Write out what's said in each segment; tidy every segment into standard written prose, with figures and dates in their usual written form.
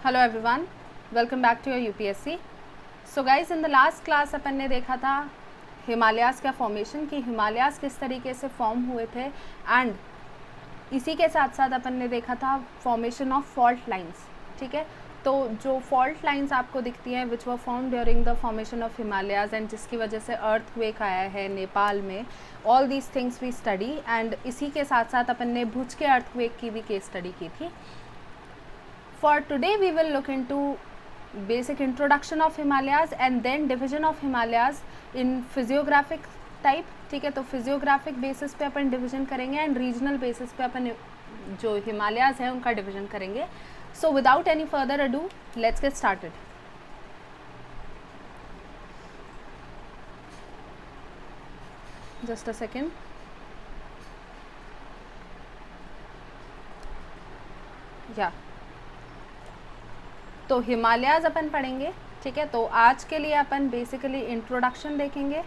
Hello everyone, welcome back to your UPSC. So guys, in the last class अपन ने देखा था Himalayas का फॉर्मेशन, कि हिमालयाज़ किस तरीके से फॉर्म हुए थे, एंड इसी के साथ साथ अपन ने देखा था फॉर्मेशन ऑफ फॉल्ट लाइंस। ठीक है, तो जो फॉल्ट लाइंस आपको दिखती हैं which were form during the formation of Himalayas and जिसकी वजह से अर्थक्वेक आया है नेपाल में, all these things we study. And इसी के साथ साथ अपन ने भुज के अर्थक्वेक की भी केस स्टडी की थी। For today we will look into basic introduction of Himalayas and then division of Himalayas in physiographic type। ठीक है, तो physiographic basis पे अपन division करेंगे and regional basis पे अपन जो Himalayas हैं उनका division करेंगे। So without any further ado, let's get started। Just a second। Yeah। तो हिमालयाज़ अपन पढ़ेंगे। ठीक है, तो आज के लिए अपन बेसिकली इंट्रोडक्शन देखेंगे।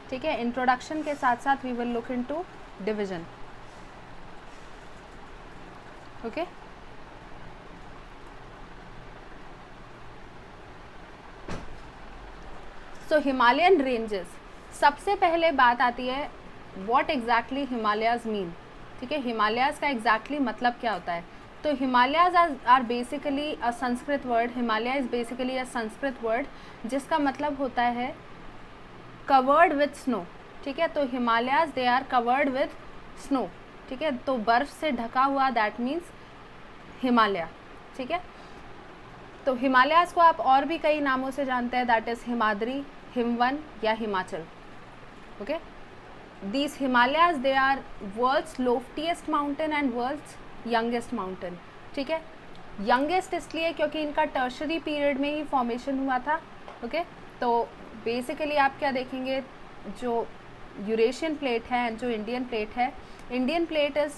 ठीक है, इंट्रोडक्शन के साथ साथ we will look into division. Okay, so Himalayan ranges, सबसे पहले बात आती है व्हाट एग्जैक्टली हिमालयाज़ मीन। ठीक है, हिमालयाज़ का एग्जैक्टली मतलब क्या होता है। तो Himalayas are basically a Sanskrit word. Himalaya is basically a Sanskrit word जिसका मतलब होता है कवर्ड विथ स्नो। ठीक है, तो Himalayas they are covered with snow. ठीक है, तो बर्फ़ से ढका हुआ, दैट मीन्स हिमालय। ठीक है, तो हिमालयाज़ को आप और भी कई नामों से जानते हैं, दैट इज़ हिमाद्री, हिमवन या Himachal. Okay, these Himalayas they are world's loftiest mountain and world's youngest mountain. ठीक है, यंगेस्ट इसलिए क्योंकि इनका टर्शरी पीरियड में ही फॉर्मेशन हुआ था। ओके, तो बेसिकली आप क्या देखेंगे, जो यूरेशियन प्लेट है एंड जो इंडियन प्लेट है, Indian plate is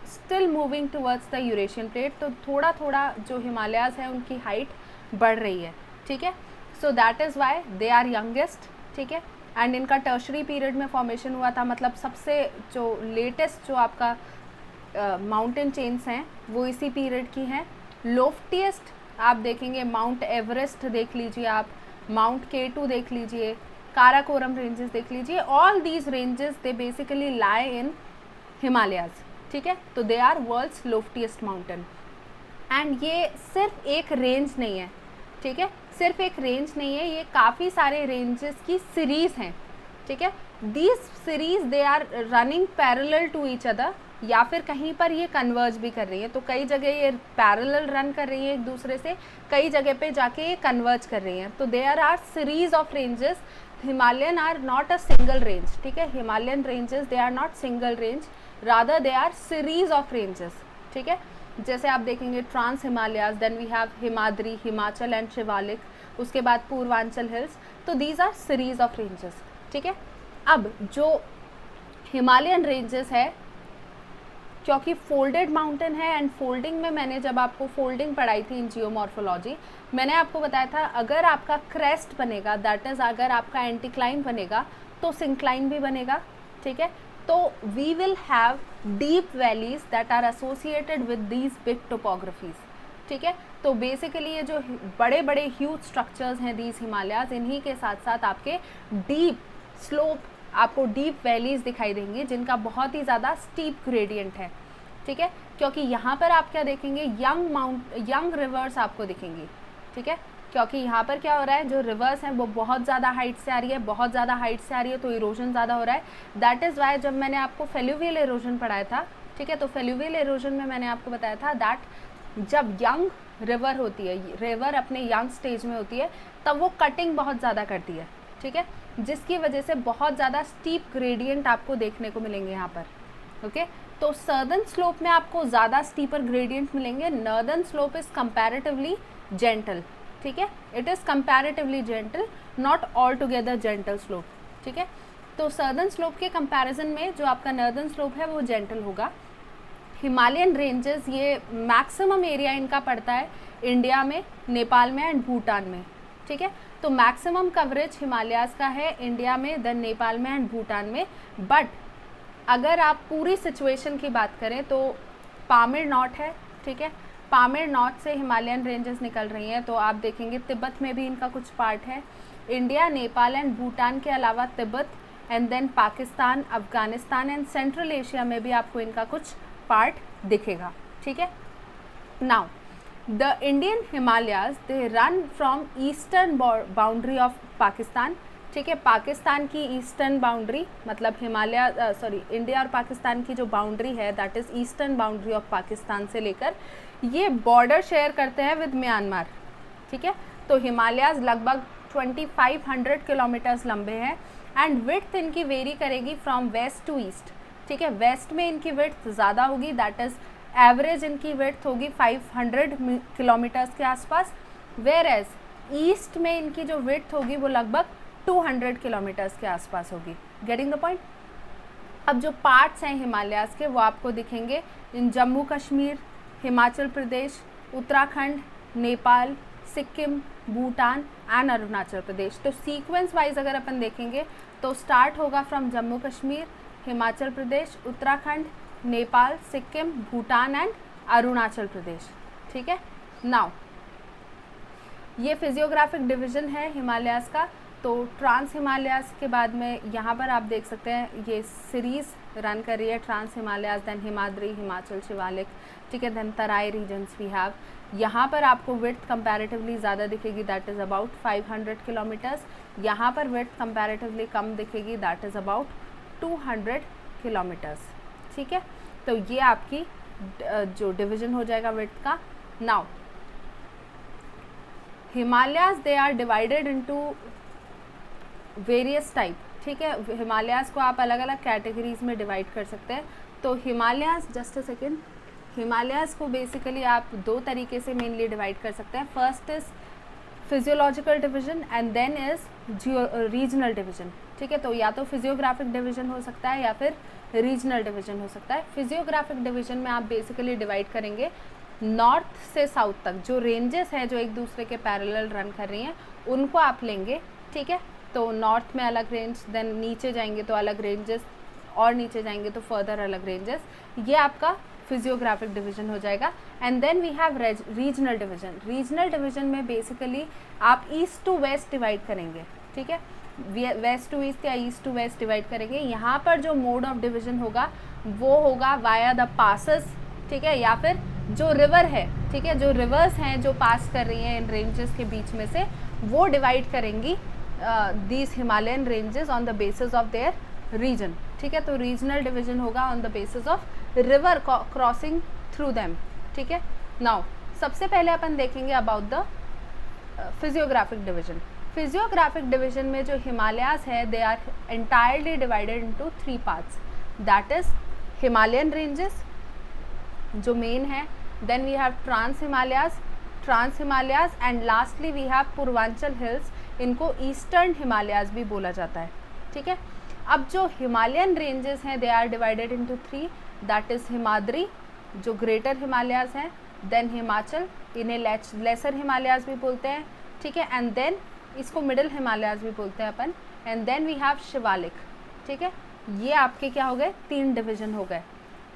still moving towards the Eurasian plate, तो थोड़ा थोड़ा जो हिमालयाज़ है उनकी हाइट बढ़ रही है। ठीक है, so that is why they are youngest. ठीक है, एंड इनका टर्शरी पीरियड में फॉर्मेशन हुआ था, मतलब सबसे जो लेटेस्ट जो आपका माउंटेन चेन्स हैं वो इसी पीरियड की हैं। लोफ्टीएस्ट आप देखेंगे, माउंट एवरेस्ट देख लीजिए, आप माउंट K2 देख लीजिए, काराकोरम रेंजेस देख लीजिए, all these ranges they basically lie in Himalayas. ठीक है, तो they are world's loftiest mountain. And ये सिर्फ एक रेंज नहीं है। ठीक है, सिर्फ एक रेंज नहीं है, ये काफ़ी सारे रेंजेस की सीरीज़ हैं। ठीक है, these series they are running parallel to each other, या फिर कहीं पर ये कन्वर्ज भी कर रही है। तो कई जगह ये पैरेलल रन कर रही है एक दूसरे से, कई जगह पे जाके ये कन्वर्ज कर रही हैं। तो there are series of ranges. Himalayan are not a single range. ठीक है, Himalayan ranges they are not single range, rather they are series of ranges. ठीक है, जैसे आप देखेंगे trans Himalayas, then we have Himadri, Himachal and Shivalik, उसके बाद पूर्वांचल हिल्स। तो these are series of ranges. ठीक है, अब जो हिमालयन रेंजेस है, क्योंकि फोल्डेड माउंटेन है, एंड फोल्डिंग में मैंने जब आपको फोल्डिंग पढ़ाई थी इन जियोमॉर्फोलॉजी, मैंने आपको बताया था अगर आपका क्रेस्ट बनेगा, दैट इज़ अगर आपका एंटीक्लाइन बनेगा तो सिंक्लाइन भी बनेगा। ठीक है, तो we will have deep valleys that are associated with these big topographies. ठीक है, तो बेसिकली ये जो बड़े बड़े ह्यूज स्ट्रक्चर्स हैं दीज हिमालयाज, इन्हीं के साथ साथ आपके डीप स्लोप, आपको डीप वैलीज दिखाई देंगी जिनका बहुत ही ज़्यादा स्टीप ग्रेडियंट है। ठीक है, क्योंकि यहाँ पर आप क्या देखेंगे, यंग रिवर्स आपको दिखेंगी। ठीक है, क्योंकि यहाँ पर क्या हो रहा है, जो रिवर्स हैं वो बहुत ज़्यादा हाइट से आ रही है, बहुत ज़्यादा हाइट से आ रही है, तो इरोजन ज़्यादा हो रहा है। दैट इज़ वाई जब मैंने आपको फेल्यूवियल इरोजन पढ़ाया था, ठीक है, तो फेल्यूवियल इरोजन में मैंने आपको बताया था दैट जब यंग रिवर होती है, रिवर अपने यंग स्टेज में होती है, तब वो कटिंग बहुत ज़्यादा करती है। ठीक है, जिसकी वजह से बहुत ज़्यादा स्टीप ग्रेडियंट आपको देखने को मिलेंगे यहाँ पर। ओके, तो सर्दर्न स्लोप में आपको ज़्यादा स्टीपर ग्रेडियंट मिलेंगे, northern slope is comparatively gentle. ठीक है, it is comparatively gentle, not all together gentle slope. ठीक है, तो सर्दर्न स्लोप के कंपैरिजन में जो आपका नॉर्दर्न स्लोप है वो जेंटल होगा। हिमालयन रेंजेस, ये मैक्सिमम एरिया इनका पड़ता है इंडिया में, नेपाल में एंड भूटान में। ठीक है, तो मैक्सिमम कवरेज हिमालयाज़ का है इंडिया में, देन नेपाल में एंड भूटान में। बट अगर आप पूरी सिचुएशन की बात करें तो पामिर नॉट है, ठीक है, पामेर नॉर्थ से हिमालयन रेंजेस निकल रही हैं, तो आप देखेंगे तिब्बत में भी इनका कुछ पार्ट है। इंडिया, नेपाल एंड भूटान के अलावा Tibet and then Pakistan, Afghanistan and central Asia में भी आपको इनका कुछ पार्ट दिखेगा। ठीक है, now the Indian Himalayas they run from eastern boundary of Pakistan. ठीक है, पाकिस्तान की ईस्टर्न बाउंड्री मतलब इंडिया और पाकिस्तान की जो बाउंड्री है that is eastern boundary of Pakistan से लेकर ये बॉर्डर शेयर करते हैं विद म्यांमार। ठीक है, तो हिमालयाज लगभग 2500 किलोमीटर्स लंबे हैं एंड विड्थ इनकी वेरी करेगी फ्रॉम वेस्ट टू ईस्ट। ठीक है, वेस्ट में इनकी विड्थ ज़्यादा होगी, दैट इज़ एवरेज इनकी विड्थ होगी 500 किलोमीटर्स के आसपास, वेयर एज ईस्ट में इनकी जो विड्थ होगी वो लगभग 200 किलोमीटर्स के आसपास होगी। Getting the point. अब जो पार्ट्स हैं हिमालयाज़ के वो आपको दिखेंगे इन जम्मू कश्मीर, हिमाचल प्रदेश, उत्तराखंड, नेपाल, सिक्किम, भूटान एंड अरुणाचल प्रदेश। तो सीक्वेंस वाइज अगर अपन देखेंगे तो स्टार्ट होगा फ्रॉम जम्मू कश्मीर, हिमाचल प्रदेश, उत्तराखंड, नेपाल, सिक्किम, भूटान एंड अरुणाचल प्रदेश। ठीक है, नाउ ये फिजियोग्राफिक डिवीज़न है हिमालयाज़ का। तो ट्रांस हिमालयाज़ के बाद में यहाँ पर आप देख सकते हैं ये सीरीज़ रन कर रही है, trans Himalayas, then Himadri, Himachal, Shivalik. ठीक है, then Terai regions we have. यहाँ पर आपको विड्थ कंपैरेटिवली ज़्यादा दिखेगी, दैट इज़ अबाउट 500 किलोमीटर्स। यहाँ पर विड्थ कंपैरेटिवली कम दिखेगी, दैट इज़ अबाउट 200 किलोमीटर्स। ठीक है, तो ये आपकी जो डिवीज़न हो जाएगा विड्थ का। Now Himalayas they are divided into various type. ठीक है, हिमालयाज़ को आप अलग अलग कैटेगरीज में डिवाइड कर सकते हैं। तो Himalayas, just a second, Himalayas को बेसिकली आप दो तरीके से मेनली डिवाइड कर सकते हैं। First is physiological division and then is regional division. ठीक है, तो या तो फिजियोग्राफिक डिवीज़न हो सकता है या फिर रीजनल डिवीज़न हो सकता है। फिजियोग्राफिक डिवीज़न में आप बेसिकली डिवाइड करेंगे नॉर्थ से साउथ तक जो रेंजेस हैं जो एक दूसरे के पैरेलल रन कर रही हैं उनको आप लेंगे। ठीक है, तो नॉर्थ में अलग रेंज, देन नीचे जाएंगे तो अलग रेंजेस, और नीचे जाएंगे तो फर्दर अलग रेंजेस। ये आपका फिजियोग्राफिक डिवीज़न हो जाएगा। And then we have regional division. Regional division में बेसिकली आप ईस्ट टू वेस्ट डिवाइड करेंगे। ठीक है, वेस्ट टू ईस्ट या ईस्ट टू वेस्ट डिवाइड करेंगे। यहाँ पर जो मोड ऑफ डिवीज़न होगा वो होगा वाया द पासेस। ठीक है, या फिर जो रिवर है, ठीक है, जो रिवर्स हैं जो पास कर रही हैं इन रेंजेस के बीच में से, वो डिवाइड करेंगी these Himalayan ranges on the basis of their region. ठीक है, तो रीजनल डिवीजन होगा on the basis of river crossing through them. ठीक है, नाउ सबसे पहले अपन देखेंगे about the physiographic division. Physiographic division में जो हिमालयाज है they are entirely divided into 3 parts, that is Himalayan ranges जो मेन है, then we have trans Himalayas and lastly we have Purvanchal hills. इनको ईस्टर्न हिमालयाज भी बोला जाता है। ठीक है, अब जो हिमालयन रेंजेस हैं they are divided into 3, that is Himadri जो ग्रेटर हिमालयाज हैं, देन हिमाचल, इन्हें लेसर हिमालयाज भी बोलते हैं। ठीक है, एंड देन इसको मिडिल हिमालयाज भी बोलते हैं अपन, and then we have Shivalik. ठीक है, ये आपके क्या हो गए, 3 डिवीजन हो गए।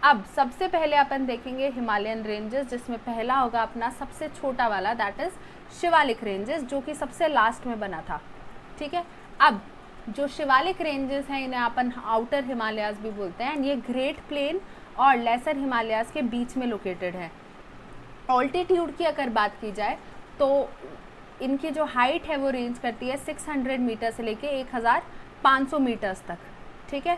अब सबसे पहले अपन देखेंगे हिमालयन रेंजेस, जिसमें पहला होगा अपना सबसे छोटा वाला, दैट इज़ शिवालिक रेंजेस, जो कि सबसे लास्ट में बना था। ठीक है, अब जो शिवालिक रेंजेस हैं इन्हें अपन आउटर हिमालयाज भी बोलते हैं, एंड ये ग्रेट प्लेन और लेसर हिमालयाज के बीच में लोकेटेड है। ऑल्टीट्यूड की अगर बात की जाए तो इनकी जो हाइट है वो रेंज करती है 600 मीटर से लेके 1500 मीटर्स तक। ठीक है,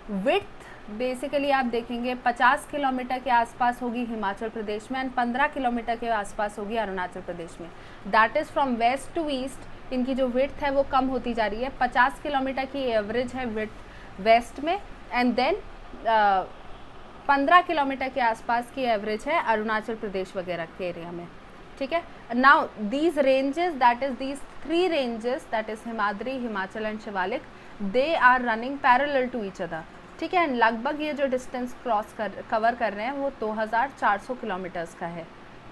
विड्थ बेसिकली आप देखेंगे 50 किलोमीटर के आसपास होगी हिमाचल प्रदेश में एंड 15 किलोमीटर के आसपास होगी अरुणाचल प्रदेश में। That is from west to east इनकी जो विड्थ है वो कम होती जा रही है। 50 किलोमीटर की एवरेज है विड्थ वेस्ट में, एंड देन 15 किलोमीटर के आसपास की एवरेज है अरुणाचल प्रदेश वगैरह के एरिया में। ठीक है, now these ranges, that is these 3 ranges, that is Himadri, Himachal and Shivalik, they are running parallel to each other. ठीक है, लगभग ये जो डिस्टेंस कवर कर रहे हैं वो 2400 किलोमीटर्स का है।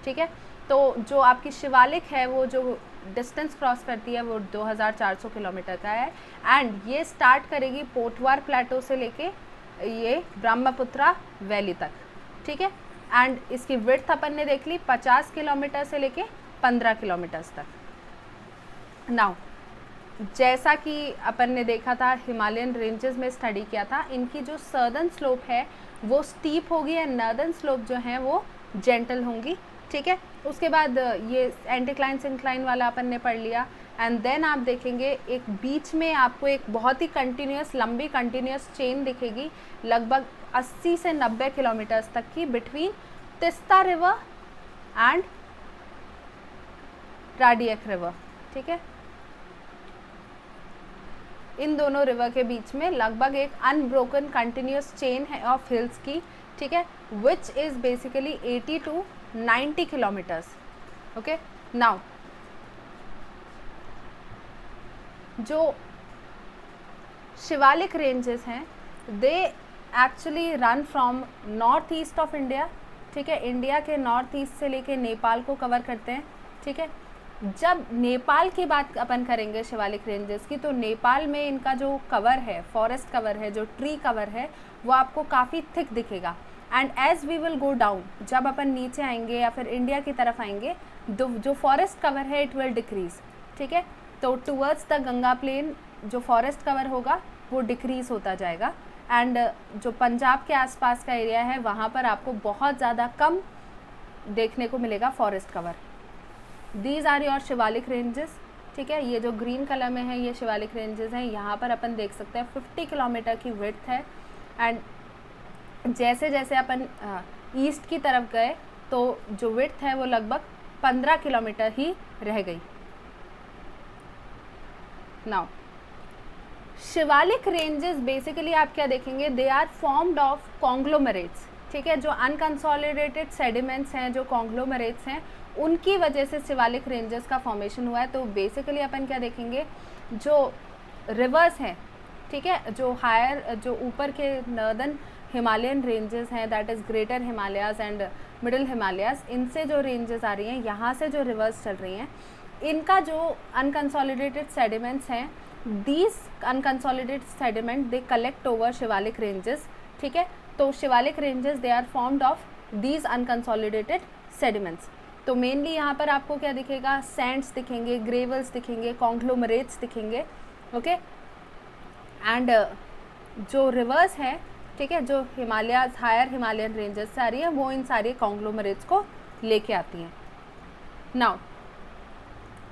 ठीक है, तो जो आपकी शिवालिक है वो जो डिस्टेंस क्रॉस करती है वो 2400 किलोमीटर का है, एंड ये स्टार्ट करेगी पोटवार प्लेटो से लेके ये ब्रह्मपुत्रा वैली तक। ठीक है, एंड इसकी विड्थ अपन ने देख ली 50 किलोमीटर से लेके 15 किलोमीटर्स तक। नाउ जैसा कि अपन ने देखा था हिमालयन रेंजेस में स्टडी किया था, इनकी जो सर्दर्न स्लोप है वो स्टीप होगी एंड नॉर्दर्न स्लोप जो है वो जेंटल होंगी, ठीक है। उसके बाद ये एंटीक्लाइन सिंक्लाइन वाला अपन ने पढ़ लिया एंड देन आप देखेंगे एक बीच में आपको एक बहुत ही कंटिन्यूस लंबी कंटिन्यूस चेन दिखेगी लगभग 80 से 90 किलोमीटर्स तक की between Teesta river and Raidak river, ठीक है। इन दोनों रिवर के बीच में लगभग एक अनब्रोकन कंटिन्यूस चेन है ऑफ हिल्स की, ठीक है, which is basically 80 to 90 kilometres, okay. Now जो शिवालिक रेंजेस हैं they actually run from north east of India, ठीक है, इंडिया के नॉर्थ ईस्ट से लेके नेपाल को कवर करते हैं, ठीक है। जब नेपाल की बात अपन करेंगे शिवालिक रेंजेस की, तो नेपाल में इनका जो कवर है, फॉरेस्ट कवर है, जो ट्री कवर है, वो आपको काफ़ी थिक दिखेगा and as we will go down, जब अपन नीचे आएंगे या फिर इंडिया की तरफ आएंगे, जो फॉरेस्ट कवर है इट विल डिक्रीज, ठीक है। तो टूवर्ड्स द गंगा प्लेन जो फॉरेस्ट कवर होगा वो डिक्रीज होता जाएगा एंड जो पंजाब के आसपास का एरिया है वहाँ पर आपको बहुत ज़्यादा कम देखने को मिलेगा forest cover. These are your Shivalik ranges, ठीक है। ये जो ग्रीन कलर में है ये शिवालिक रेंजेस हैं। यहाँ पर अपन देख सकते हैं 50 किलोमीटर की विड्थ है एंड जैसे जैसे अपन ईस्ट की तरफ गए तो जो विड्थ है वो लगभग 15 किलोमीटर ही रह गई। नाउ शिवालिक रेंजेस बेसिकली आप क्या देखेंगे, they are formed of conglomerates, ठीक है। जो अनकंसोलिडेटेड सेडिमेंट्स हैं, जो कॉन्ग्लोमरेट्स हैं, उनकी वजह से शिवालिक रेंजेस का फॉर्मेशन हुआ है। तो बेसिकली अपन क्या देखेंगे, जो रिवर्स हैं, ठीक है, जो हायर जो ऊपर के नॉर्दर्न हिमालयन रेंजेस हैं, that is greater Himalayas and middle Himalayas, इनसे जो रेंजेस आ रही हैं, यहाँ से जो रिवर्स चल रही हैं, इनका जो अनकंसोलिडेटेड सेडिमेंट्स हैं, these unconsolidated sediment they collect over Shivalik ranges, ठीक है। तो Shivalik ranges they are formed of these unconsolidated sediments. तो मेनली यहाँ पर आपको क्या दिखेगा, सैंड्स दिखेंगे, ग्रेवल्स दिखेंगे, कॉन्ग्लोमरेट्स दिखेंगे, ओके। एंड जो रिवर्स है, ठीक है, जो हिमालयाज हायर हिमालयन रेंजेस से आ रही है, वो इन सारे कॉन्ग्लोमरेट्स को लेके आती हैं। नाउ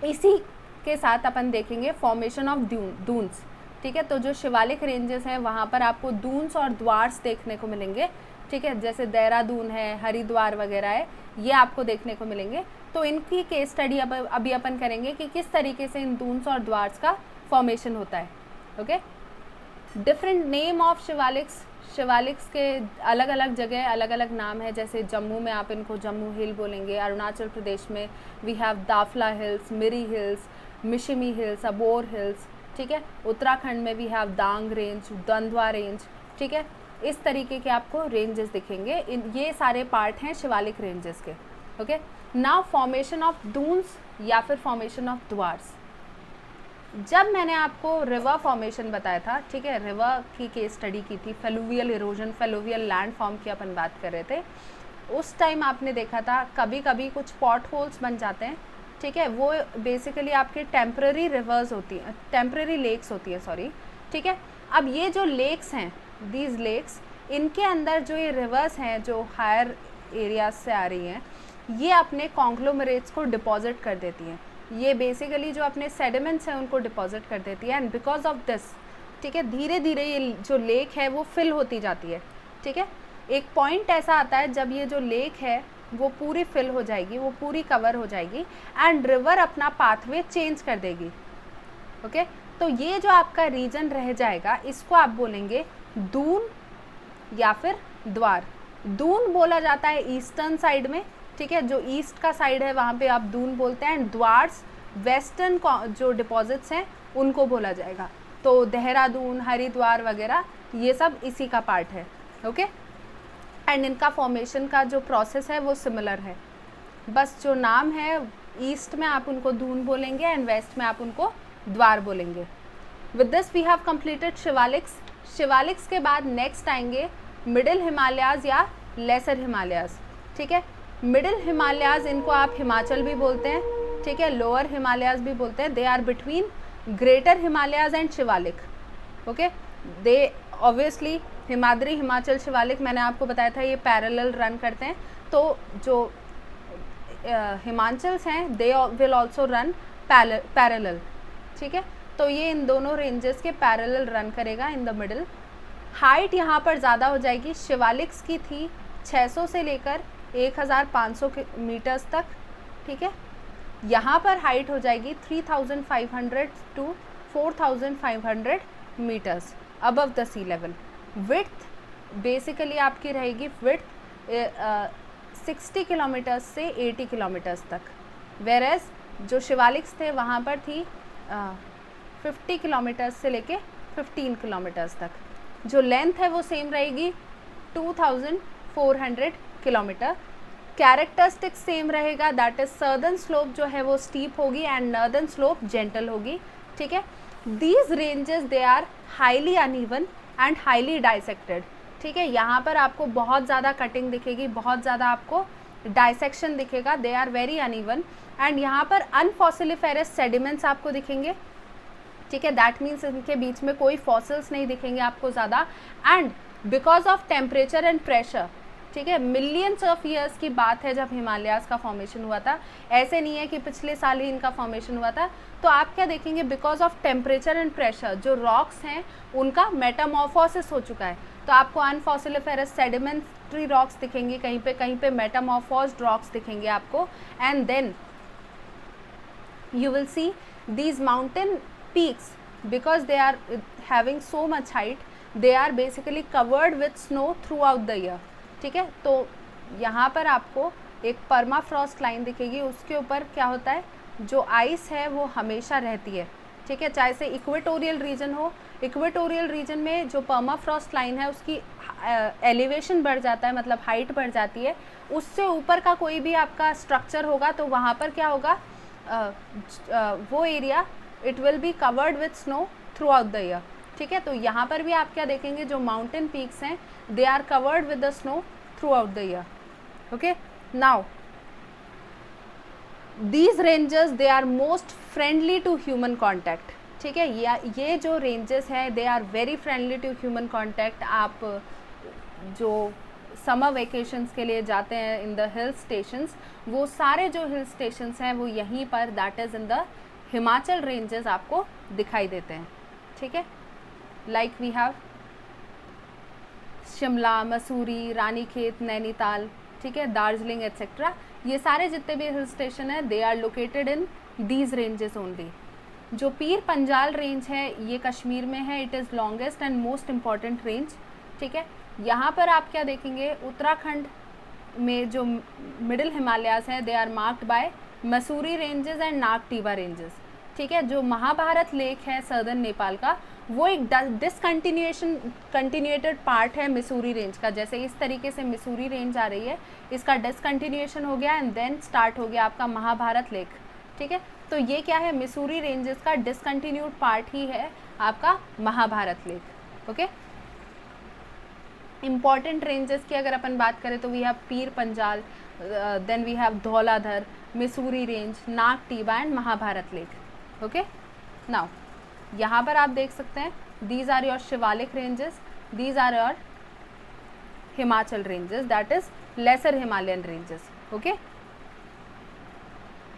इसी के साथ अपन देखेंगे फॉर्मेशन ऑफ दून्स, ठीक है। तो जो शिवालिक रेंजेस हैं वहाँ पर आपको दून्स और द्वार्स देखने को मिलेंगे, ठीक है, जैसे देहरादून है, हरिद्वार वगैरह है, ये आपको देखने को मिलेंगे। तो इनकी केस स्टडी अभी अपन करेंगे कि किस तरीके से इन दून्स और द्वार्स का फॉर्मेशन होता है, okay. Different name of Shivaliks के अलग अलग जगह अलग अलग नाम है। जैसे जम्मू में आप इनको जम्मू हिल बोलेंगे, अरुणाचल प्रदेश में we have Dafla hills, Miri hills, Mishmi hills, Abor hills, ठीक है। उत्तराखंड में we have Dang range, Dundwa range, ठीक है। इस तरीके के आपको रेंजेस दिखेंगे। ये सारे पार्ट हैं शिवालिक रेंजेस के, okay. Now formation of Duns या फिर फॉर्मेशन ऑफ द्वार्स। जब मैंने आपको रिवर फॉर्मेशन बताया था, ठीक है, रिवर की केस स्टडी की थी, फेलुवियल इरोजन, फेलुवियल लैंड फॉर्म की अपन बात कर रहे थे, उस टाइम आपने देखा था कभी कभी कुछ पॉट होल्स बन जाते हैं, ठीक है। वो बेसिकली आपकी टेम्पररी रिवर्स होती हैं, टेम्पररी लेक्स होती है, सॉरी, ठीक है। अब ये जो लेक्स हैं, दीज लेक्स, इनके अंदर जो ये रिवर्स हैं जो हायर एरियाज से आ रही हैं, ये अपने कॉन्ग्लोमरेट्स को डिपॉजिट कर देती हैं। ये बेसिकली जो अपने सेडिमेंट्स हैं उनको डिपॉजिट कर देती है एंड बिकॉज ऑफ दिस, ठीक है, धीरे धीरे ये जो लेक है वो फिल होती जाती है, ठीक है। एक पॉइंट ऐसा आता है जब ये जो लेक है वो पूरी फिल हो जाएगी, वो पूरी कवर हो जाएगी एंड रिवर अपना पाथवे चेंज कर देगी, ओके। तो ये जो आपका रीजन रह जाएगा इसको आप बोलेंगे दून या फिर द्वार। दून बोला जाता है ईस्टर्न साइड में, ठीक है, जो ईस्ट का साइड है वहाँ पे आप दून बोलते हैं एंड द्वार्स वेस्टर्न जो डिपॉजिट्स हैं उनको बोला जाएगा। तो देहरादून, हरिद्वार वगैरह ये सब इसी का पार्ट है, ओके। एंड इनका फॉर्मेशन का जो प्रोसेस है वो सिमिलर है, बस जो नाम है ईस्ट में आप उनको दून बोलेंगे एंड वेस्ट में आप उनको द्वार बोलेंगे। With this we have completed Shivaliks. Shivaliks के बाद नेक्स्ट आएंगे मिडिल हिमालयाज़ या लेसर हिमालयाज़, ठीक है। मिडिल हिमालयाज, इनको आप हिमाचल भी बोलते हैं, ठीक है, लोअर हिमालयाज भी बोलते हैं। They are between greater Himalayas and Shivalik, okay. They obviously Himadri, Himachal, Shivalik, मैंने आपको बताया था ये पैरेलल रन करते हैं। तो जो हिमाचल्स हैं they will also run parallel, ठीक है। तो ये इन दोनों रेंजेस के पैरेलल रन करेगा इन द मिडिल। हाइट यहाँ पर ज़्यादा हो जाएगी, शिवालिक्स की थी 600 से लेकर 1500 मीटर्स तक, ठीक है। यहाँ पर हाइट हो जाएगी 3500 to 4500 metres above the sea level. Width basically आपकी रहेगी, विड्थ 60 किलोमीटर्स से 80 किलोमीटर्स तक, वेर एज जो शिवालिक्स थे वहाँ पर थी 50 किलोमीटर्स से लेके 15 किलोमीटर्स तक। जो लेंथ है वो सेम रहेगी 2400 किलोमीटर। कैरेक्टरिस्टिक सेम रहेगा, दैट इज सर्दर्न स्लोप जो है वो स्टीप होगी एंड नॉर्दर्न स्लोप जेंटल होगी, ठीक है। These ranges they are highly uneven and highly dissected, ठीक है। यहाँ पर आपको बहुत ज़्यादा कटिंग दिखेगी, बहुत ज़्यादा आपको डाइसेक्शन दिखेगा, they are very uneven. And यहाँ पर अनफॉसिलिफेरस सेडिमेंट्स आपको दिखेंगे, ठीक है, दैट मीन्स इनके बीच में कोई फॉसिल्स नहीं दिखेंगे आपको ज़्यादा। And because of temperature and pressure, ठीक है, मिलियंस ऑफ ईयर्स की बात है जब हिमालयाज़ का फॉर्मेशन हुआ था, ऐसे नहीं है कि पिछले साल ही इनका फॉर्मेशन हुआ था। तो आप क्या देखेंगे, because of temperature and pressure जो रॉक्स हैं उनका मेटामॉर्फोसिस हो चुका है। तो आपको अनफॉसिलिफेरस सेडिमेंट्री रॉक्स दिखेंगे, कहीं पे मेटामॉर्फोस्ड रॉक्स दिखेंगे आपको। And then you will see these mountain peaks, because they are having so much height, they are basically covered with snow throughout the year, ठीक है। तो यहाँ पर आपको एक परमाफ्रॉस्ट लाइन दिखेगी, उसके ऊपर क्या होता है, जो आइस है वो हमेशा रहती है, ठीक है। चाहे से इक्वेटोरियल रीजन हो, इक्वेटोरियल रीजन में जो परमाफ्रॉस्ट लाइन है उसकी एलिवेशन बढ़ जाता है, मतलब हाइट बढ़ जाती है। उससे ऊपर का कोई भी आपका स्ट्रक्चर होगा तो वहाँ पर क्या होगा, वो area it will be covered with snow throughout the year, ठीक है। तो यहाँ पर भी आप क्या देखेंगे, जो माउंटेन पीक्स हैं they are covered with the snow throughout the year, okay. Now these ranges they are most friendly to human contact, ठीक है। ये जो रेंजेस हैं they are very friendly to human contact. आप जो summer vacations के लिए जाते हैं इन द हिल स्टेशंस, वो सारे जो हिल स्टेशंस हैं वो यहीं पर, that is in the Himachal ranges आपको दिखाई देते हैं, ठीक है। Like we have Shimla, Mussoorie, Ranikhet, Nainital, ठीक है, दार्जिलिंग एट्सेट्रा। ये सारे जितने भी हिल स्टेशन हैं they are located in these ranges only. जो पीर पंजाल रेंज है ये कश्मीर में है, it is longest and most important range, ठीक है। यहाँ पर आप क्या देखेंगे, उत्तराखंड में जो मिडिल हिमालयाज़ हैं they are marked by Mussoorie ranges and Nagtibba ranges, ठीक है। जो महाभारत लेक है सर्दर्न नेपाल का, वो एक कंटिन्यूएटेड पार्ट है मिसूरी रेंज का। जैसे इस तरीके से मिसूरी रेंज आ रही है, इसका डिसकंटिन्यूएशन हो गया एंड देन स्टार्ट हो गया आपका महाभारत लेक, ठीक है। तो ये क्या है, मिसूरी रेंजेस का डिसकंटिन्यूड पार्ट ही है आपका Mahabharat Lekh, okay. Important ranges की अगर अपन बात करें तो we have Pir Panjal, then we have Dhauladhar, Mussoorie range, Nagtibba and Mahabharat Lekh, okay. Now यहाँ पर आप देख सकते हैं these are your Shivalik ranges, these are your Himachal ranges, that is lesser Himalayan ranges, okay.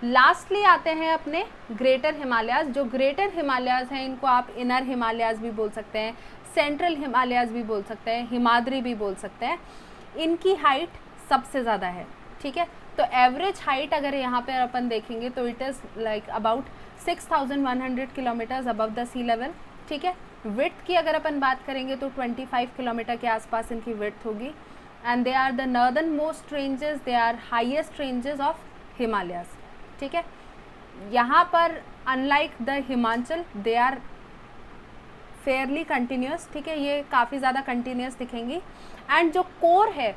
Lastly आते हैं अपने ग्रेटर हिमालयाज। जो ग्रेटर हिमालयाज हैं इनको आप इनर हिमालयाज भी बोल सकते हैं, सेंट्रल हिमालयाज भी बोल सकते हैं, हिमाद्री भी बोल सकते हैं। इनकी हाइट सबसे ज़्यादा है, ठीक है। तो एवरेज हाइट अगर यहाँ पर अपन देखेंगे तो it is like about 6100 kilometres above the sea level, ठीक है। विड्थ की अगर अपन बात करेंगे तो 25 किलोमीटर के आसपास इनकी विड्थ होगी। And they are the northernmost ranges, they are highest ranges of Himalayas, ठीक है। यहाँ पर unlike the Himachal they are fairly continuous, ठीक है, ये काफ़ी ज़्यादा कंटिन्यूस दिखेंगी। एंड जो कोर है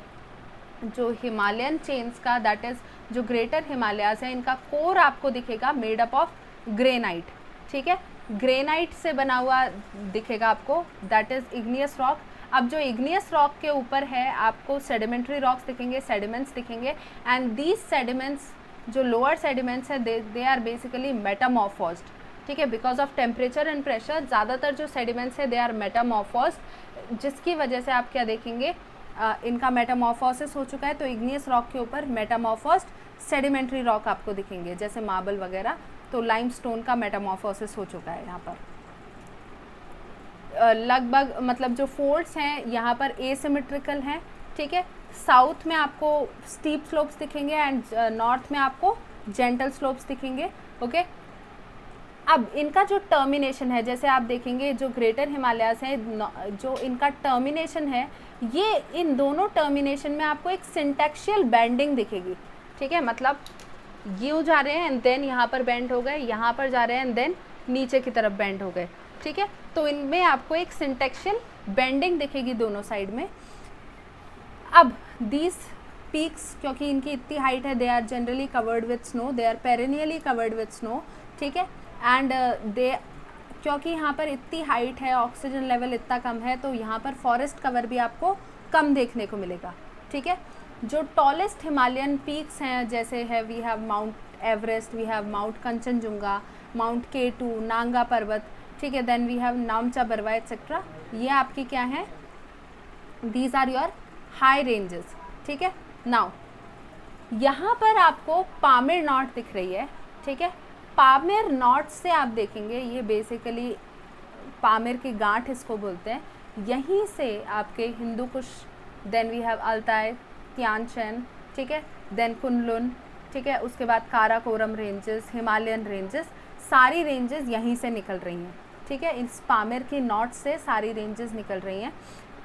जो हिमालयन चेन्स का, दैट इज़ जो ग्रेटर हिमालयाज है, इनका कोर आपको दिखेगा मेड अप ऑफ ग्रेनाइट, ठीक है। ग्रेनाइट से बना हुआ दिखेगा आपको, दैट इज़ इग्नियस रॉक। अब जो इग्नियस रॉक के ऊपर है आपको सेडिमेंट्री रॉक्स दिखेंगे, सेडिमेंट्स दिखेंगे, एंड दीज सेडिमेंट्स जो लोअर सेडिमेंट्स है दे आर बेसिकली मेटामॉर्फोज्ड, ठीक है, because of temperature and pressure ज़्यादातर जो सेडिमेंट्स है दे आर मेटामॉर्फोज्ड, जिसकी वजह से आप क्या देखेंगे इनका मेटामॉर्फोसिस हो चुका है। तो इग्नियस रॉक के ऊपर मेटामॉर्फोस्ड सेडिमेंट्री रॉक आपको दिखेंगे जैसे मार्बल वगैरह। तो लाइमस्टोन का मेटामॉर्फोसिस हो चुका है यहाँ पर। लगभग मतलब जो फोल्ड्स हैं यहाँ पर एसिमेट्रिकल हैं, ठीक है। साउथ में आपको स्टीप स्लोप्स दिखेंगे एंड नॉर्थ में आपको जेंटल स्लोप्स दिखेंगे, ओके। अब इनका जो टर्मिनेशन है, जैसे आप देखेंगे जो ग्रेटर हिमालयाज हैं, जो इनका टर्मिनेशन है, ये इन दोनों टर्मिनेशन में आपको एक सिंटेक्शियल बेंडिंग दिखेगी, ठीक है। मतलब यूँ जा रहे हैं एंड देन यहाँ पर बेंड हो गए, यहाँ पर जा रहे हैं एंड देन नीचे की तरफ बेंड हो गए, ठीक है। तो इनमें आपको एक सिंटेक्शियल बेंडिंग दिखेगी दोनों साइड में। अब दीज पीक्स, क्योंकि इनकी इतनी हाइट है, they are generally covered with snow, they are perennially covered with snow, ठीक है। एंड क्योंकि यहाँ पर इतनी हाइट है, ऑक्सीजन लेवल इतना कम है, तो यहाँ पर फॉरेस्ट कवर भी आपको कम देखने को मिलेगा, ठीक है। जो टॉलेस्ट हिमालयन पीक्स हैं जैसे है we have Mount Everest, we have Mount Kanchenjunga, Mount K2, Nanga Parbat, ठीक है, then we have Namcha Barwa etcetera. ये आपकी क्या है, these are your high ranges, ठीक है। नाउ यहाँ पर आपको पामेर नॉट दिख रही है, ठीक है। पामेर नॉट से आप देखेंगे ये बेसिकली पामेर की गांठ इसको बोलते हैं, यहीं से आपके Hindu Kush, then we have Altai, त्यानचेन, ठीक है, देन कुनलुन, ठीक है, उसके बाद काराकोरम रेंजेस, हिमालयन रेंजेस, सारी रेंजेस यहीं से निकल रही हैं, ठीक है। इस पामेर की नॉट से सारी रेंजेस निकल रही हैं।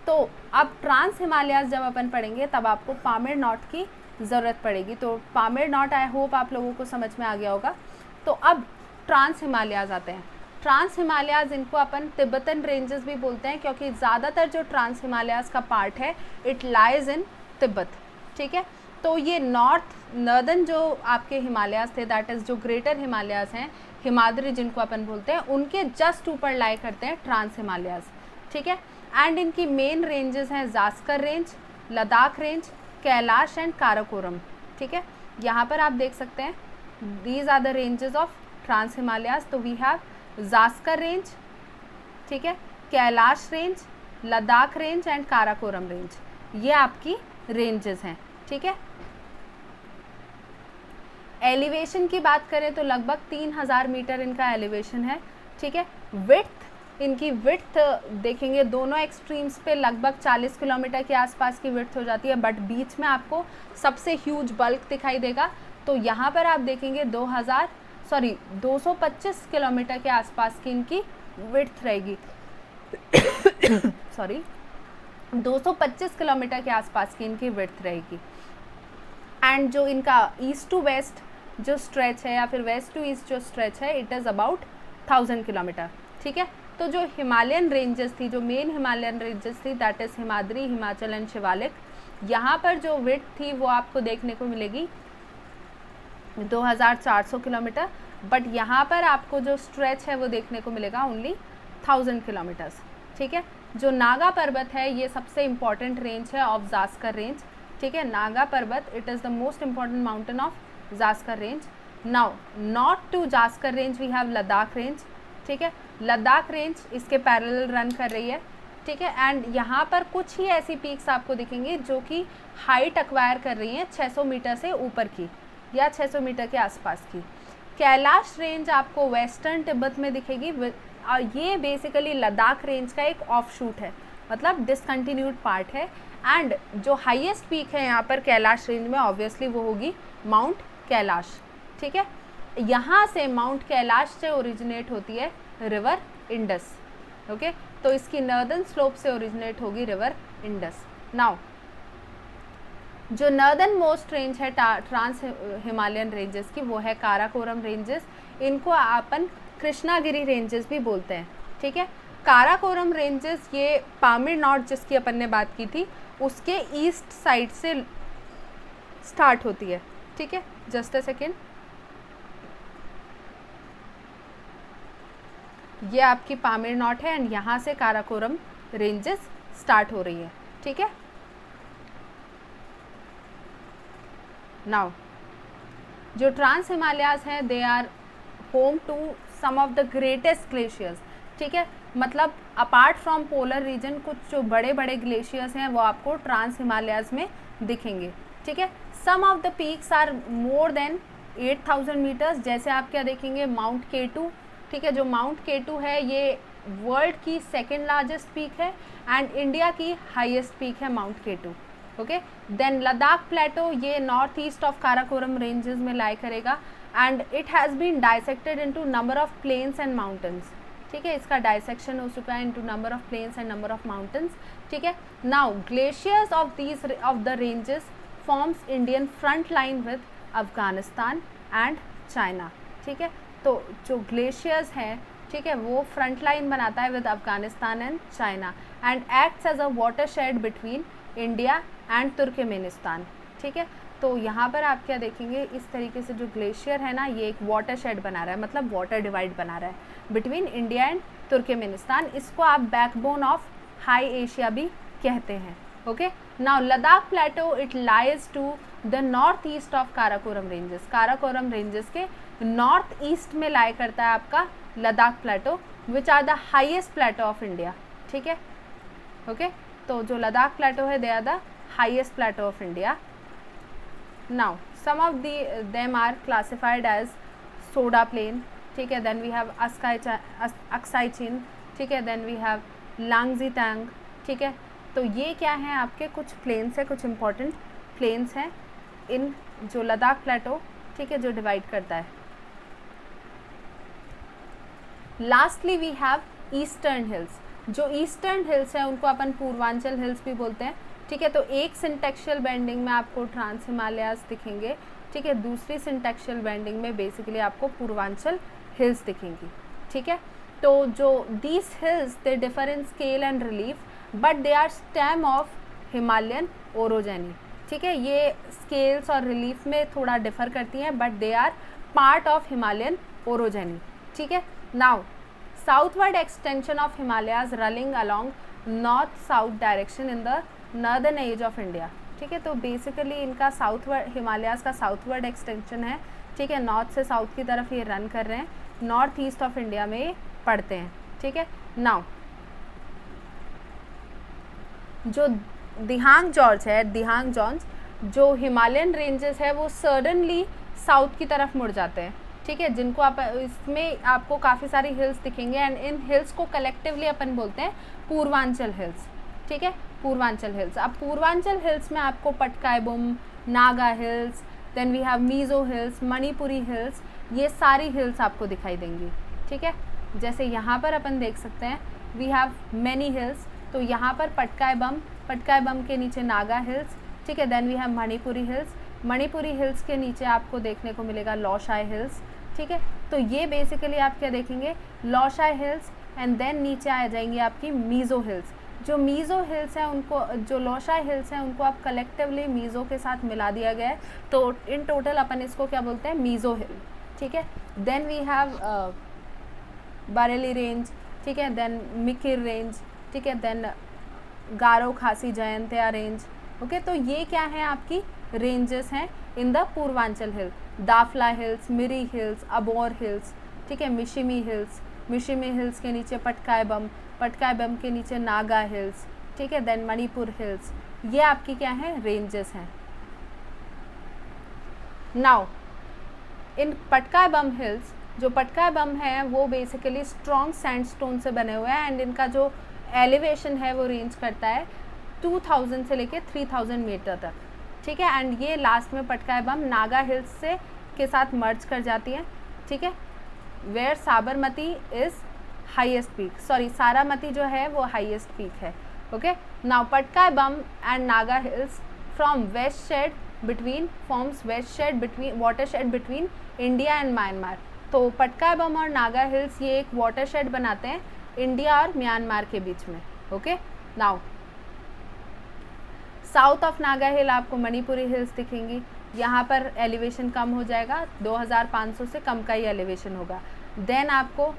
तो अब ट्रांस हिमालयाज जब अपन पढ़ेंगे तब आपको पामेर नॉट की ज़रूरत पड़ेगी। तो पामेर नॉट आई होप आप लोगों को समझ में आ गया होगा। तो अब ट्रांस हिमालयाज आते हैं। ट्रांस हिमालयाज इनको अपन तिब्बतन रेंजेस भी बोलते हैं, क्योंकि ज़्यादातर जो ट्रांस हिमालयाज का पार्ट है इट लाइज इन तिब्बत, ठीक है। तो ये नॉर्दर्न जो आपके हिमालयाज थे, दैट इज़ जो ग्रेटर हिमालयाज हैं, हिमाद्री जिनको अपन बोलते हैं, उनके जस्ट ऊपर लाई करते हैं ट्रांस हिमालयाज, ठीक है। एंड इनकी मेन रेंजेस हैं Zanskar range, Ladakh range, Kailash and Karakoram, ठीक है। यहाँ पर आप देख सकते हैं these are the ranges of trans Himalayas. तो वी हैव जास्कर रेंज, ठीक है, Kailash range, Ladakh range and Karakoram range, ये आपकी रेंजेस हैं, ठीक है। एलिवेशन की बात करें तो लगभग 3000 मीटर इनका एलिवेशन है, ठीक है। इनकी विड्थ देखेंगे दोनों एक्सट्रीम्स पे लगभग 40 किलोमीटर के आसपास की विड्थ हो जाती है, बट बीच में आपको सबसे ह्यूज बल्क दिखाई देगा। तो यहाँ पर आप देखेंगे 225 किलोमीटर के आसपास की इनकी विड्थ रहेगी सॉरी 225 किलोमीटर के आसपास की इनकी विड्थ रहेगी। एंड जो इनका ईस्ट टू वेस्ट जो स्ट्रेच है या फिर वेस्ट टू ईस्ट जो स्ट्रेच है, इट इज़ अबाउट 1000 किलोमीटर, ठीक है। तो जो हिमालयन रेंजेस थी, जो मेन हिमालयन रेंजेस थी, that is Himadri, Himachal and Shivalik, यहाँ पर जो विड्थ थी वो आपको देखने को मिलेगी 2400 किलोमीटर, बट यहाँ पर आपको जो स्ट्रेच है वो देखने को मिलेगा ओनली 1000 किलोमीटर्स, ठीक है। जो नागा पर्वत है ये सबसे इम्पॉर्टेंट रेंज है ऑफ जास्कर रेंज, ठीक है। Nanga Parbat it is the most important mountain of Zanskar range. Now not to Zanskar range we have Ladakh range, ठीक है। लद्दाख रेंज इसके पैरेलल रन कर रही है, ठीक है। एंड यहाँ पर कुछ ही ऐसी पीक्स आपको दिखेंगी जो कि हाइट एक्वायर कर रही हैं 600 मीटर से ऊपर की या 600 मीटर के आसपास की। कैलाश रेंज आपको वेस्टर्न तिब्बत में दिखेगी, ये बेसिकली लद्दाख रेंज का एक ऑफ शूट है, मतलब डिसकंटिन्यूड पार्ट है। एंड जो हाईएस्ट पीक है यहाँ पर कैलाश रेंज में ऑब्वियसली वो होगी माउंट कैलाश, ठीक है। यहाँ से माउंट कैलाश से ओरिजिनेट होती है रिवर इंडस, ओके। तो इसकी नॉर्दर्न स्लोप से ओरिजिनेट होगी रिवर इंडस। नाउ जो नॉर्दर्न मोस्ट रेंज है ट्रांस हिमालयन रेंजेस की, वो है काराकोरम रेंजेस। इनको अपन कृष्णागिरी रेंजेस भी बोलते हैं, ठीक है। काराकोरम रेंजेस ये पामीर नॉट जिसकी अपन ने बात की थी उसके ईस्ट साइड से स्टार्ट होती है, ठीक है। जस्ट अ सेकेंड, ये आपकी पामीर नॉट है एंड यहाँ से काराकोरम रेंजेस स्टार्ट हो रही है, ठीक है। नाउ जो ट्रांस हिमालयाज हैं they are home to some of the greatest glaciers, ठीक है। मतलब अपार्ट फ्रॉम पोलर रीजन कुछ जो बड़े बड़े ग्लेशियर्स हैं वो आपको ट्रांस हिमालयाज में दिखेंगे, ठीक है। Some of the peaks are more than 8000 metres, जैसे आप क्या देखेंगे माउंट K2, ठीक है। जो माउंट K2 है ये वर्ल्ड की सेकेंड लार्जेस्ट पीक है एंड इंडिया की हाईएस्ट पीक है mount K2, okay. Then Ladakh plateau, ये north east of Karakoram ranges में लाई करेगा and it has been dissected into number of plains and mountains, ठीक है। इसका डाइसेक्शन हो चुका है into number of plains and number of mountains, ठीक है। Now glaciers of the ranges forms Indian front line with Afghanistan and China, ठीक है। तो जो ग्लेशियर्स हैं, ठीक है, वो फ्रंट लाइन बनाता है with Afghanistan and China and acts as a watershed between India and Turkmenistan, ठीक है। तो यहाँ पर आप क्या देखेंगे, इस तरीके से जो ग्लेशियर है ना ये एक वाटरशेड बना रहा है, मतलब वाटर डिवाइड बना रहा है बिटवीन इंडिया एंड तुर्कमेनिस्तान। इसको आप बैकबोन ऑफ हाई एशिया भी कहते हैं, okay. Now Ladakh plateau it lies to the north east of Karakoram ranges, Karakoram ranges के नॉर्थ ईस्ट में लाई करता है आपका Ladakh plateau which are the highest plateau of India, ठीक है, ओके। तो जो लद्दाख प्लेटो है they are the highest plateau of India. Now some of them are classified as soda plain, ठीक है। Then we have Aksai Chin, ठीक है। देन वी हैव लांगजीतांग, ठीक है। तो ये क्या है आपके कुछ प्लेन्स है, कुछ इंपॉर्टेंट प्लेन्स हैं इन जो लद्दाख प्लेटो, ठीक है, जो डिवाइड करता है। Lastly we have eastern hills, जो ईस्टर्न हिल्स हैं उनको अपन पूर्वांचल हिल्स भी बोलते हैं, ठीक है। तो एक सिंटेक्शल बेंडिंग में आपको ट्रांस हिमालयाज दिखेंगे, ठीक है। दूसरी सिंटेक्शल बेंडिंग में बेसिकली आपको पूर्वांचल हिल्स दिखेंगी, ठीक है। तो जो these hills they differ in scale and relief but they are stem of Himalayan orogeny, ठीक है। ये स्केल्स और रिलीफ में थोड़ा डिफर करती हैं but they are part of Himalayan orogeny, ठीक है। Now southward extension of Himalayas running along north south direction in the northern edge of India, ठीक है। तो बेसिकली इनका साउथवर्ड हिमालयाज का साउथवर्ड एक्सटेंशन है, ठीक है। नॉर्थ से साउथ की तरफ ये रन कर रहे हैं, नॉर्थ ईस्ट ऑफ इंडिया में ये पड़ते हैं, ठीक है। नाउ जो दिहांग जॉर्ज है, दिहांग जॉन्स जो हिमालयन रेंजेस है वो सडनली साउथ की तरफ मुड़ जाते हैं, ठीक है। जिनको आप इसमें आपको काफ़ी सारी हिल्स दिखेंगे एंड इन हिल्स को कलेक्टिवली अपन बोलते हैं पूर्वांचल हिल्स, ठीक है। पूर्वांचल हिल्स, अब पूर्वांचल हिल्स में आपको Patkai Bum, Naga hills, then we have Mizo hills, Manipuri hills, ये सारी हिल्स आपको दिखाई देंगी, ठीक है। जैसे यहाँ पर अपन देख सकते हैं वी हैव मैनी हिल्स, तो यहाँ पर पटकाईबम के नीचे नागा हिल्स, ठीक है। Then we have Manipuri hills, Manipuri hills के नीचे आपको देखने को मिलेगा लॉशाई हिल्स, ठीक है। तो ये बेसिकली आप क्या देखेंगे लॉशाई हिल्स एंड देन नीचे आ जाएंगी आपकी मीज़ो हिल्स। जो मीज़ो हिल्स हैं उनको, जो लॉशाई हिल्स हैं उनको आप कलेक्टिवली मीज़ो के साथ मिला दिया गया है, तो इन टोटल अपन इसको क्या बोलते हैं मीज़ो हिल, ठीक है। Then we have Barail range, ठीक है। देन मिकिर रेंज, ठीक है। देन गारो खासी जयंतिया रेंज, ओके। तो ये क्या है आपकी रेंजेस हैं in the Purvanchal hill, Dafla hills, Miri hills, Abor hills, ठीक है। मिशिमी हिल्स, मिशिमी हिल्स के नीचे पटकाईबम, पटकाईबम के नीचे नागा हिल्स, ठीक है। देन मणिपुर हिल्स, ये आपकी क्या है रेंजेस हैं। नाउ इन पटकाईबम हिल्स, जो पटकाईबम है वो बेसिकली स्ट्रॉन्ग सैंडस्टोन से बने हुए हैं एंड इनका जो एलिवेशन है वो रेंज करता है 2000 से लेके 3000 मीटर तक, ठीक है। एंड ये लास्ट में पटकाईबम नागा हिल्स से के साथ मर्ज कर जाती है, ठीक है। Where Sabarmati is highest peak, sorry Saramati जो है वो हाईएस्ट पीक है, okay. Now Patkai Bum and Naga hills from west shade between forms west shade between watershed between India and Myanmar. तो पटकाईबम और नागा हिल्स ये एक वाटरशेड बनाते हैं इंडिया और म्यांमार के बीच में, okay. Now south of Naga hill आपको मणिपुरी हिल्स दिखेंगी, यहाँ पर एलिवेशन कम हो जाएगा, 2500 से कम का ही एलिवेशन होगा। देन आपको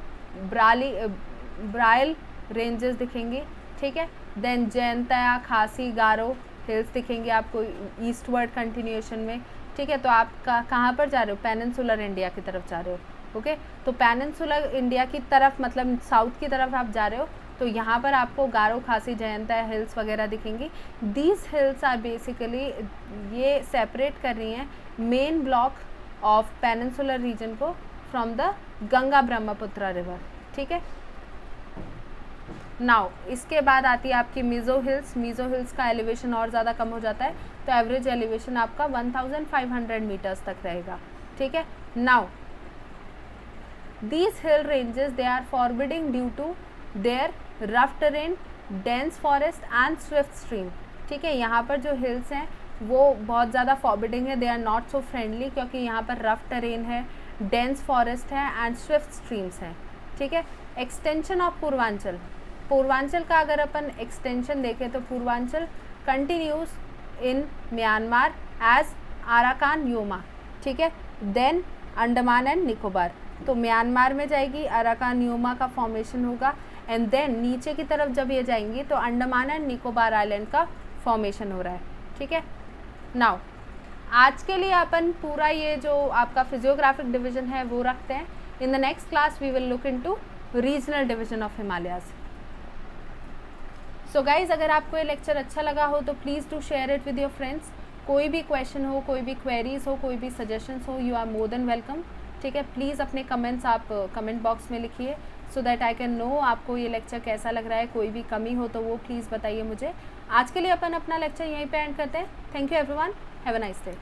ब्राइल रेंजेस दिखेंगी, ठीक है। देन जयंतिया, खासी, गारो हिल्स दिखेंगे आपको ईस्टवर्ड कंटिन्यूएशन में, ठीक है। तो आप कहाँ पर जा रहे हो, पेनिनसुलर इंडिया की तरफ जा रहे हो, ओके। तो पेनिनसुलर इंडिया की तरफ मतलब साउथ की तरफ आप जा रहे हो, तो यहाँ पर आपको गारो, खासी, जयंतिया हिल्स वगैरह दिखेंगी। दीज हिल्स आर बेसिकली, ये सेपरेट कर रही हैं main block of peninsular region को from the Ganga Brahmaputra river, ठीक है। नाउ इसके बाद आती है आपकी मीज़ो हिल्स। मीज़ो हिल्स का एलिवेशन और ज़्यादा कम हो जाता है, तो एवरेज एलिवेशन आपका 1500 मीटर्स तक रहेगा, ठीक है। Now these hill ranges they are forbidding due to their rough terrain, dense forest and swift stream, ठीक है। यहाँ पर जो हिल्स हैं वो बहुत ज़्यादा फॉरबिडिंग है, they are not so friendly, क्योंकि यहाँ पर रफ टेरेन है, डेंस फॉरेस्ट है एंड स्विफ्ट स्ट्रीम्स हैं, ठीक है। एक्सटेंशन ऑफ पूर्वांचल, पूर्वांचल का अगर अपन एक्सटेंशन देखें तो Purvanchal continues in Myanmar as Arakan Yoma, ठीक है। देन अंडमान एंड निकोबार, तो म्यांमार में जाएगी, अराकान योमा का फॉर्मेशन होगा, एंड देन नीचे की तरफ जब ये जाएंगी तो अंडमान एंड निकोबार आइलैंड का फॉर्मेशन हो रहा है, ठीक है। नाउ आज के लिए अपन पूरा ये जो आपका फिजियोग्राफिक डिवीजन है वो रखते हैं। In the next class we will look into regional division of Himalayas. So guys, अगर आपको ये लेक्चर अच्छा लगा हो तो please do share it with your friends. कोई भी क्वेश्चन हो, कोई भी क्वेरीज हो, कोई भी सजेशंस हो, you are more than welcome, ठीक है। प्लीज़ अपने कमेंट्स आप कमेंट बॉक्स में लिखिए, so that I can know आपको ये लेक्चर कैसा लग रहा है। कोई भी कमी हो तो वो प्लीज़ बताइए मुझे। आज के लिए अपन अपना लेक्चर यहीं पे एंड करते हैं। Thank you everyone, have a nice day.